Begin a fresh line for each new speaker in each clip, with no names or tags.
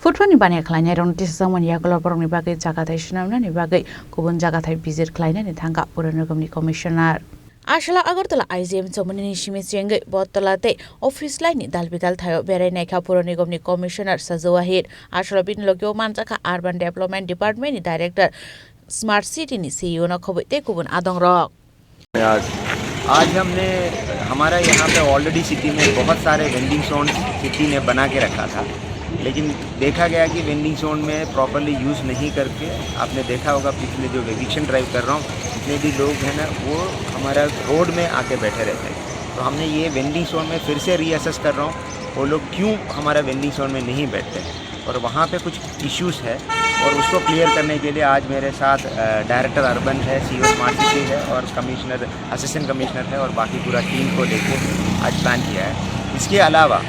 फुटबॉलनि बानाय खालायनाय रनटिस जामनिया गलबरनि बागै जागाथाय सुनामनानि बागै गुबुन जागाथाय बिजिर खालायनायनि थांगा पुर निगमनि कमिशनार आशला अगरतला आइजेम जमनि सिमिसेंगै बतलाते ऑफिस लाइनि दालबिदाल थायो बेरायनायखा पुर निगमनि कमिशनार सजवाहिद आशला बिनलगियो मानजाखा अर्बन डेवलपमेंट डिपार्टमेंटनि डायरेक्टर स्मार्ट सिटी नि सीईओ न खबैते गुबुन आदंग रक
आज हमने हमारा यहाँ पे ऑलरेडी सिटी में बहुत सारे वेंडिंग जोन सिटी ने बना के रखा था, लेकिन देखा गया कि वेंडिंग जोन में प्रॉपरली यूज़ नहीं करके आपने देखा होगा पिछले जो एविक्शन ड्राइव कर रहा हूँ जितने भी लोग हैं ना वो हमारा रोड में आके बैठे रहते हैं। तो हमने ये वेंडिंग जोन में फिर से रीअसेस कर रहा हूँ वो लोग क्यों हमारा वेंडिंग जोन में नहीं बैठते और वहाँ पे कुछ इश्यूज़ है और उसको क्लियर करने के लिए आज मेरे साथ डायरेक्टर अर्बन है, सीईओ स्मार्ट सिटी है और कमिश्नर असिस्टेंट कमिश्नर है और बाकी पूरा टीम को लेके आज प्लान किया है। इसके अलावा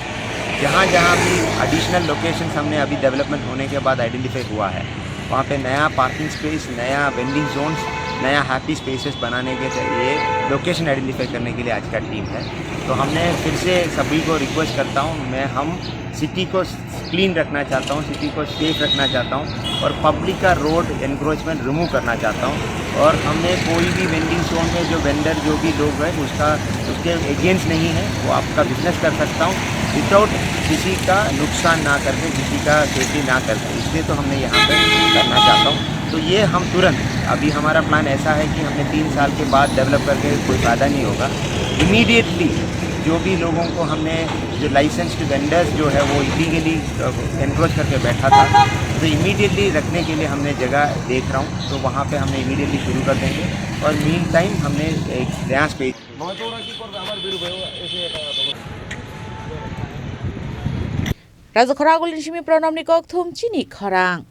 जहाँ जहाँ भी एडिशनल लोकेशंस हमने अभी डेवलपमेंट होने के बाद आइडेंटिफाई हुआ है वहाँ पे नया पार्किंग स्पेस, नया वेंडिंग जोन्स, नया हैप्पी स्पेसेस बनाने के लिए लोकेशन आइडेंटिफाई करने के लिए आज का टीम है। तो हमने फिर से सभी को रिक्वेस्ट करता हूँ हम सिटी को क्लीन रखना चाहता हूँ, सिटी को सेफ रखना चाहता हूँ और पब्लिक का रोड एनक्रोचमेंट रिमूव करना चाहता हूँ। और हमने कोई भी वेंडिंग जोन में जो वेंडर जो भी लोग हैं उसके अगेंस्ट नहीं है, वो आपका बिजनेस कर सकता हूँ विदाउट किसी का नुकसान ना करके, किसी का सेफ्टी ना करके, इसलिए तो हमने यहाँ पर करना चाहता हूँ। तो ये हम तुरंत अभी हमारा प्लान ऐसा है कि हमने 3 साल के बाद डेवलप करके कोई फ़ायदा नहीं होगा। इमीडिएटली जो भी लोगों को हमने जो लाइसेंस्ड वेंडर्स जो है वो इलीगली एनक्रोच करके बैठा था तो इमीडिएटली रखने के लिए हमने जगह देख रहा हूँ, तो वहाँ पे हमने इमीडिएटली शुरू कर देंगे और मीन टाइम हमने एक नया स्पेस
राजा खरागुलिन सिमी प्रणमनि कक थुम चिनी खरांग